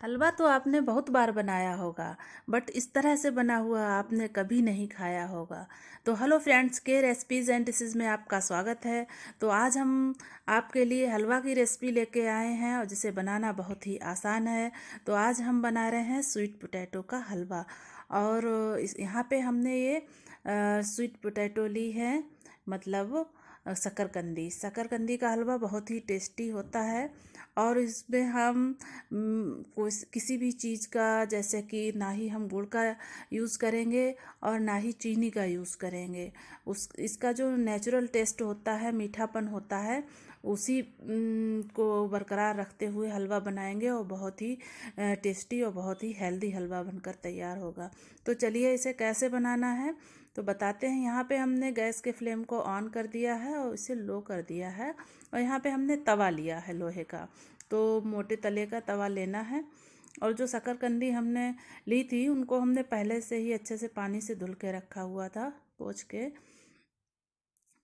हलवा तो आपने बहुत बार बनाया होगा, बट इस तरह से बना हुआ आपने कभी नहीं खाया होगा। तो हेलो फ्रेंड्स, के रेसिपीज़ एंड डिशेज़ में आपका स्वागत है। तो आज हम आपके लिए हलवा की रेसिपी लेके आए हैं और जिसे बनाना बहुत ही आसान है। तो आज हम बना रहे हैं स्वीट पोटैटो का हलवा। और इस यहाँ पे हमने ये स्वीट पोटैटो ली है, मतलब शकरकंदी। शकरकंदी का हलवा बहुत ही टेस्टी होता है। और इसमें हम किसी भी चीज़ का, जैसे कि ना ही हम गुड़ का यूज़ करेंगे और ना ही चीनी का यूज़ करेंगे। इसका जो नेचुरल टेस्ट होता है, मीठापन होता है, उसी को बरकरार रखते हुए हलवा बनाएंगे और बहुत ही टेस्टी और बहुत ही हेल्दी हलवा बनकर तैयार होगा। तो चलिए इसे कैसे बनाना है तो बताते हैं। यहाँ पे हमने गैस के फ्लेम को ऑन कर दिया है और इसे लो कर दिया है। और यहाँ पे हमने तवा लिया है लोहे का, तो मोटे तले का तवा लेना है। और जो शकरकंदी हमने ली थी उनको हमने पहले से ही अच्छे से पानी से धुल के रखा हुआ था, पोंछ के।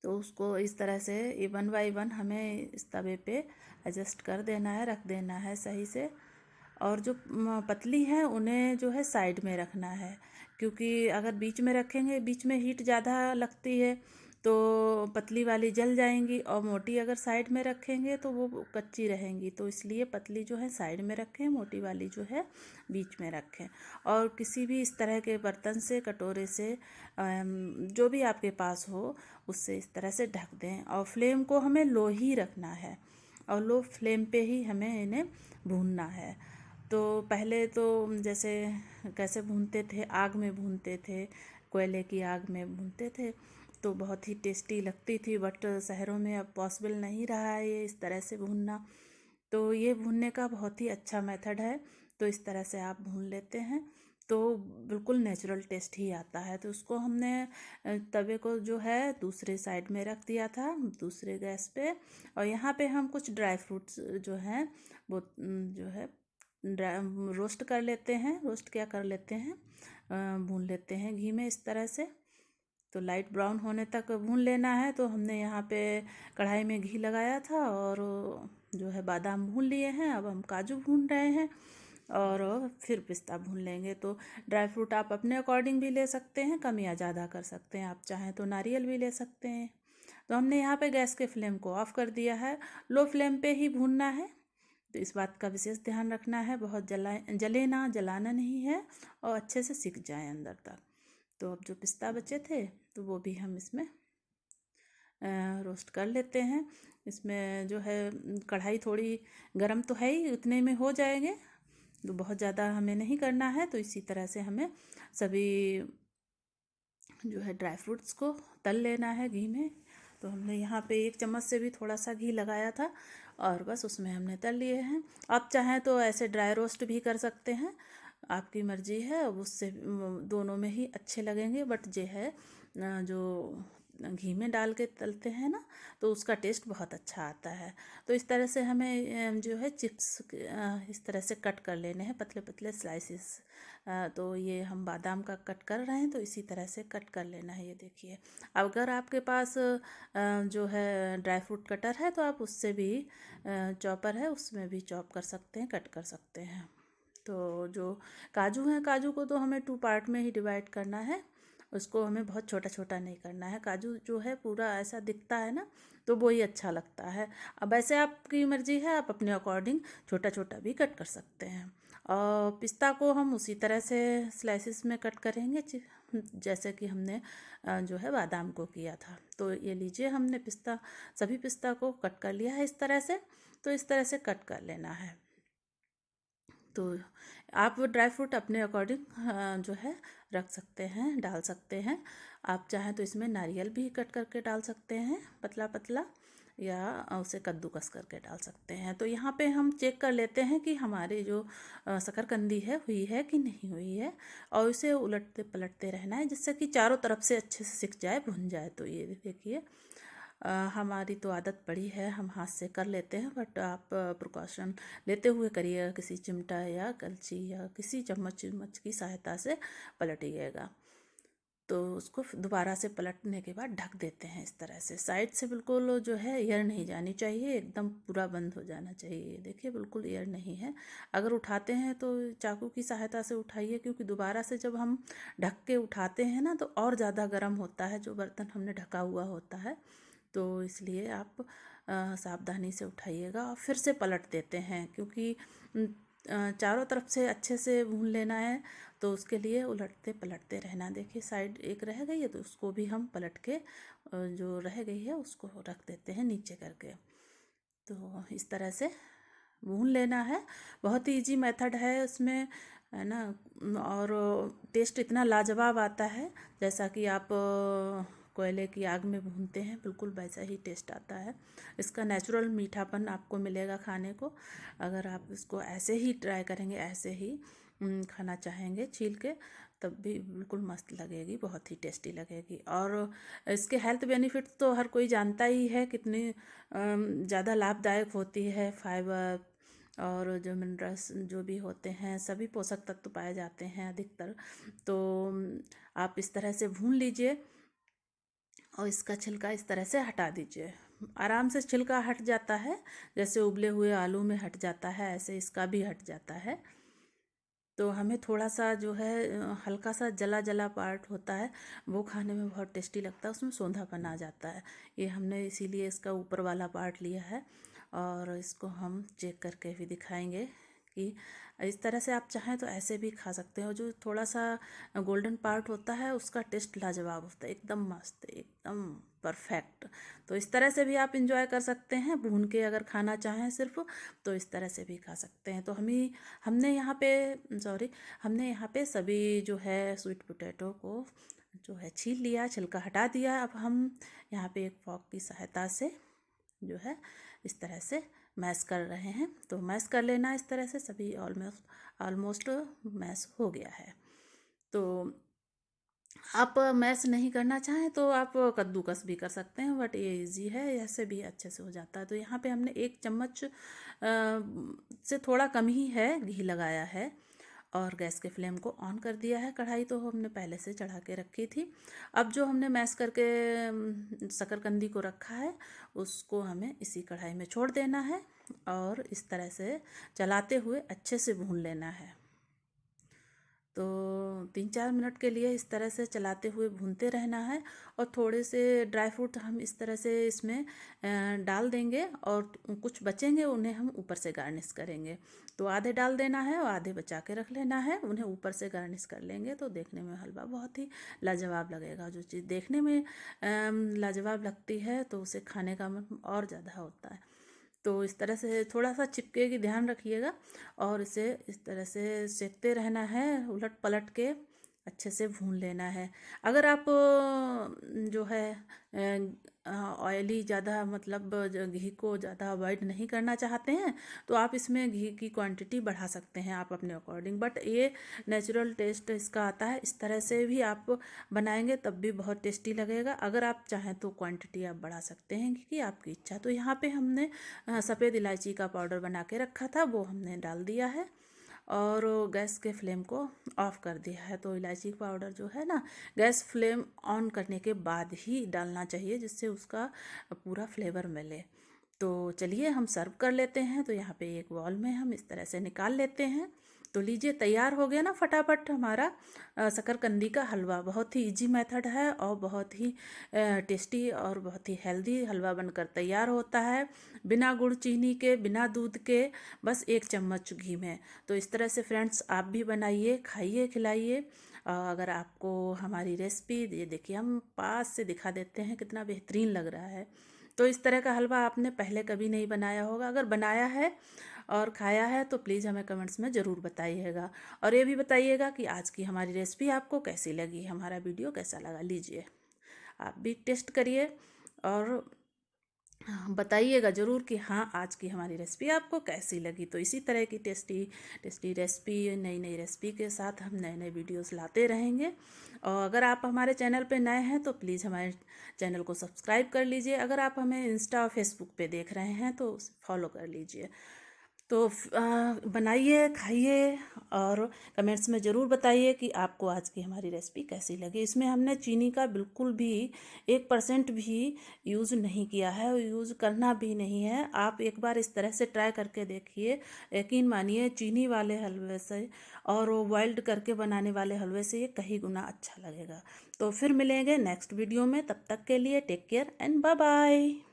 तो उसको इस तरह से वन बाई वन हमें इस तवे पे एडजस्ट कर देना है, रख देना है सही से। और जो पतली है उन्हें जो है साइड में रखना है, क्योंकि अगर बीच में रखेंगे, बीच में हीट ज़्यादा लगती है तो पतली वाली जल जाएंगी, और मोटी अगर साइड में रखेंगे तो वो कच्ची रहेंगी। तो इसलिए पतली जो है साइड में रखें, मोटी वाली जो है बीच में रखें। और किसी भी इस तरह के बर्तन से, कटोरे से, जो भी आपके पास हो, उससे इस तरह से ढक दें। और फ्लेम को हमें लो ही रखना है और लो फ्लेम पे ही हमें इन्हें भूनना है। तो पहले तो जैसे कैसे भूनते थे, आग में भूनते थे, कोयले की आग में भूनते थे, तो बहुत ही टेस्टी लगती थी। बट शहरों में अब पॉसिबल नहीं रहा है ये इस तरह से भूनना। तो ये भूनने का बहुत ही अच्छा मेथड है। तो इस तरह से आप भून लेते हैं तो बिल्कुल नेचुरल टेस्ट ही आता है। तो उसको हमने तवे को जो है दूसरे साइड में रख दिया था, दूसरे गैस पे। और यहाँ पे हम कुछ ड्राई फ्रूट्स जो हैं वो जो है रोस्ट कर लेते हैं। रोस्ट क्या कर लेते हैं, भून लेते हैं घी में इस तरह से। तो लाइट ब्राउन होने तक भून लेना है। तो हमने यहाँ पे कढ़ाई में घी लगाया था और जो है बादाम भून लिए हैं। अब हम काजू भून रहे हैं और फिर पिस्ता भून लेंगे। तो ड्राई फ्रूट आप अपने अकॉर्डिंग भी ले सकते हैं, कम या ज़्यादा कर सकते हैं। आप चाहें तो नारियल भी ले सकते हैं। तो हमने यहाँ पे गैस के फ्लेम को ऑफ कर दिया है, लो फ्लेम पे ही भूनना है। तो इस बात का विशेष ध्यान रखना है, बहुत जले ना, जलाना नहीं है, और अच्छे से सिक जाए अंदर तक। तो अब जो पिस्ता बचे थे तो वो भी हम इसमें रोस्ट कर लेते हैं। इसमें जो है कढ़ाई थोड़ी गरम तो है ही, उतने में हो जाएंगे। तो बहुत ज़्यादा हमें नहीं करना है। तो इसी तरह से हमें सभी जो है ड्राई फ्रूट्स को तल लेना है घी में। तो हमने यहाँ पे एक चम्मच से भी थोड़ा सा घी लगाया था और बस उसमें हमने तल लिए हैं। आप चाहें तो ऐसे ड्राई रोस्ट भी कर सकते हैं, आपकी मर्जी है। अब उससे दोनों में ही अच्छे लगेंगे। बट जो है जो घी में डाल के तलते हैं ना, तो उसका टेस्ट बहुत अच्छा आता है। तो इस तरह से हमें जो है चिप्स इस तरह से कट कर लेने हैं, पतले पतले स्लाइसिस। तो ये हम बादाम का कट कर रहे हैं, तो इसी तरह से कट कर लेना है। ये देखिए, अगर आपके पास जो है ड्राई फ्रूट कटर है तो आप उससे भी, चॉपर है उसमें भी चॉप कर सकते हैं, कट कर सकते हैं। तो जो काजू हैं, काजू को तो हमें 2 पार्ट में ही डिवाइड करना है। उसको हमें बहुत छोटा छोटा नहीं करना है। काजू जो है पूरा ऐसा दिखता है ना, तो वो ही अच्छा लगता है। अब ऐसे आपकी मर्जी है, आप अपने अकॉर्डिंग छोटा छोटा भी कट कर सकते हैं। और पिस्ता को हम उसी तरह से स्लाइसिस में कट करेंगे, जैसे कि हमने जो है बादाम को किया था। तो ये लीजिए, हमने पिस्ता, सभी पिस्ता को कट कर लिया है इस तरह से। तो इस तरह से कट कर लेना है। तो आप ड्राई फ्रूट अपने अकॉर्डिंग जो है रख सकते हैं, डाल सकते हैं। आप चाहें तो इसमें नारियल भी कट करके डाल सकते हैं, पतला पतला, या उसे कद्दूकस करके डाल सकते हैं। तो यहाँ पे हम चेक कर लेते हैं कि हमारी जो शकरकंदी है हुई है कि नहीं हुई है। और इसे उलटते पलटते रहना है, जिससे कि चारों तरफ से अच्छे से सिक जाए, भुन जाए। तो ये देखिए, हमारी तो आदत पड़ी है, हम हाथ से कर लेते हैं। बट आप प्रिकॉशन लेते हुए करिएगा, किसी चिमटा या कलछी या किसी चम्मच की सहायता से पलटिएगा। तो उसको दोबारा से पलटने के बाद ढक देते हैं इस तरह से। साइड से बिल्कुल जो है एयर नहीं जानी चाहिए, एकदम पूरा बंद हो जाना चाहिए। देखिए बिल्कुल एयर नहीं है। अगर उठाते हैं तो चाकू की सहायता से उठाइए, क्योंकि दोबारा से जब हम ढक के उठाते हैं ना तो और ज़्यादा गर्म होता है जो बर्तन हमने ढका हुआ होता है। तो इसलिए आप सावधानी से उठाइएगा और फिर से पलट देते हैं, क्योंकि चारों तरफ से अच्छे से भून लेना है। तो उसके लिए उलटते पलटते रहना। देखिए साइड एक रह गई है तो उसको भी हम पलट के जो रह गई है उसको रख देते हैं नीचे करके। तो इस तरह से भून लेना है। बहुत ही इजी मेथड है उसमें, है ना। और टेस्ट इतना लाजवाब आता है, जैसा कि आप कोयले की आग में भूनते हैं बिल्कुल वैसा ही टेस्ट आता है। इसका नेचुरल मीठापन आपको मिलेगा खाने को। अगर आप इसको ऐसे ही ट्राई करेंगे, ऐसे ही खाना चाहेंगे छील के, तब भी बिल्कुल मस्त लगेगी, बहुत ही टेस्टी लगेगी। और इसके हेल्थ बेनिफिट्स तो हर कोई जानता ही है कितनी ज़्यादा लाभदायक होती है। फाइबर और जो मिनरल्स जो भी होते हैं, सभी पोषक तत्व पाए जाते हैं अधिकतर। तो आप इस तरह से भून लीजिए और इसका छिलका इस तरह से हटा दीजिए। आराम से छिलका हट जाता है, जैसे उबले हुए आलू में हट जाता है ऐसे इसका भी हट जाता है। तो हमें थोड़ा सा जो है हल्का सा जला जला पार्ट होता है, वो खाने में बहुत टेस्टी लगता है, उसमें सौंधापन आ जाता है। ये हमने इसीलिए इसका ऊपर वाला पार्ट लिया है। और इसको हम चेक करके भी दिखाएंगे कि इस तरह से आप चाहें तो ऐसे भी खा सकते हो। जो थोड़ा सा गोल्डन पार्ट होता है उसका टेस्ट लाजवाब होता है, एकदम मस्त, एकदम परफेक्ट। तो इस तरह से भी आप इंजॉय कर सकते हैं भून के, अगर खाना चाहें सिर्फ तो इस तरह से भी खा सकते हैं। तो हमने यहाँ पे हमने यहाँ पे सभी जो है स्वीट पोटैटो को जो है छील लिया, छिलका हटा दिया। अब हम यहाँ पे एक फॉक की सहायता से जो है इस तरह से मैश कर रहे हैं। तो मैश कर लेना इस तरह से, सभी ऑलमोस्ट मैश हो गया है। तो आप मैश नहीं करना चाहें तो आप कद्दूकस भी कर सकते हैं, बट ये इजी है, ऐसे भी अच्छे से हो जाता है। तो यहाँ पे हमने 1 चम्मच से थोड़ा कम ही है घी लगाया है और गैस के फ्लेम को ऑन कर दिया है। कढ़ाई तो हमने पहले से चढ़ा के रखी थी। अब जो हमने मैश करके शकरकंदी को रखा है उसको हमें इसी कढ़ाई में छोड़ देना है और इस तरह से चलाते हुए अच्छे से भून लेना है। तो 3-4 मिनट के लिए इस तरह से चलाते हुए भूनते रहना है। और थोड़े से ड्राई फ्रूट हम इस तरह से इसमें डाल देंगे और कुछ बचेंगे उन्हें हम ऊपर से गार्निश करेंगे। तो आधे डाल देना है और आधे बचा के रख लेना है, उन्हें ऊपर से गार्निश कर लेंगे। तो देखने में हलवा बहुत ही लाजवाब लगेगा। जो चीज़ देखने में लाजवाब लगती है तो उसे खाने का मन और ज़्यादा होता है। तो इस तरह से थोड़ा सा चिपके की ध्यान रखिएगा और इसे इस तरह से सेकते रहना है, उलट पलट के अच्छे से भून लेना है। अगर आप जो है ऑयली ज़्यादा, मतलब घी को ज़्यादा अवॉइड नहीं करना चाहते हैं तो आप इसमें घी की क्वांटिटी बढ़ा सकते हैं आप अपने अकॉर्डिंग। बट ये नेचुरल टेस्ट इसका आता है, इस तरह से भी आप बनाएंगे तब भी बहुत टेस्टी लगेगा। अगर आप चाहें तो क्वांटिटी आप बढ़ा सकते हैं, क्योंकि आपकी इच्छा। तो यहाँ पे हमने सफ़ेद इलायची का पाउडर बना के रखा था, वो हमने डाल दिया है और गैस के फ्लेम को ऑफ़ कर दिया है। तो इलायची पाउडर जो है ना, गैस फ्लेम ऑन करने के बाद ही डालना चाहिए, जिससे उसका पूरा फ्लेवर मिले। तो चलिए हम सर्व कर लेते हैं। तो यहाँ पे एक बॉल में हम इस तरह से निकाल लेते हैं। तो लीजिए तैयार हो गया ना फटाफट हमारा शकरकंदी का हलवा। बहुत ही इजी मेथड है और बहुत ही टेस्टी और बहुत ही हेल्दी हलवा बनकर तैयार होता है, बिना गुड़ चीनी के, बिना दूध के, बस 1 चम्मच घी में। तो इस तरह से फ्रेंड्स आप भी बनाइए, खाइए, खिलाइए। अगर आपको हमारी रेसिपी, ये देखिए हम पास से दिखा देते हैं कितना बेहतरीन लग रहा है। तो इस तरह का हलवा आपने पहले कभी नहीं बनाया होगा। अगर बनाया है और खाया है तो प्लीज़ हमें कमेंट्स में ज़रूर बताइएगा। और ये भी बताइएगा कि आज की हमारी रेसिपी आपको कैसी लगी, हमारा वीडियो कैसा लगा। लीजिए आप भी टेस्ट करिए और बताइएगा ज़रूर कि हाँ आज की हमारी रेसिपी आपको कैसी लगी। तो इसी तरह की टेस्टी टेस्टी रेसिपी, नई नई रेसिपी के साथ हम नए नए वीडियोस लाते रहेंगे। और अगर आप हमारे चैनल पे नए हैं तो प्लीज़ हमारे चैनल को सब्सक्राइब कर लीजिए। अगर आप हमें इंस्टा और फेसबुक पे देख रहे हैं तो फॉलो कर लीजिए। तो बनाइए, खाइए और कमेंट्स में ज़रूर बताइए कि आपको आज की हमारी रेसिपी कैसी लगी। इसमें हमने चीनी का बिल्कुल भी 1% भी यूज़ नहीं किया है और यूज़ करना भी नहीं है। आप एक बार इस तरह से ट्राई करके देखिए, यकीन मानिए चीनी वाले हलवे से और बॉइल्ड करके बनाने वाले हलवे से ये कहीं गुना अच्छा लगेगा। तो फिर मिलेंगे नेक्स्ट वीडियो में, तब तक के लिए take care and bye bye.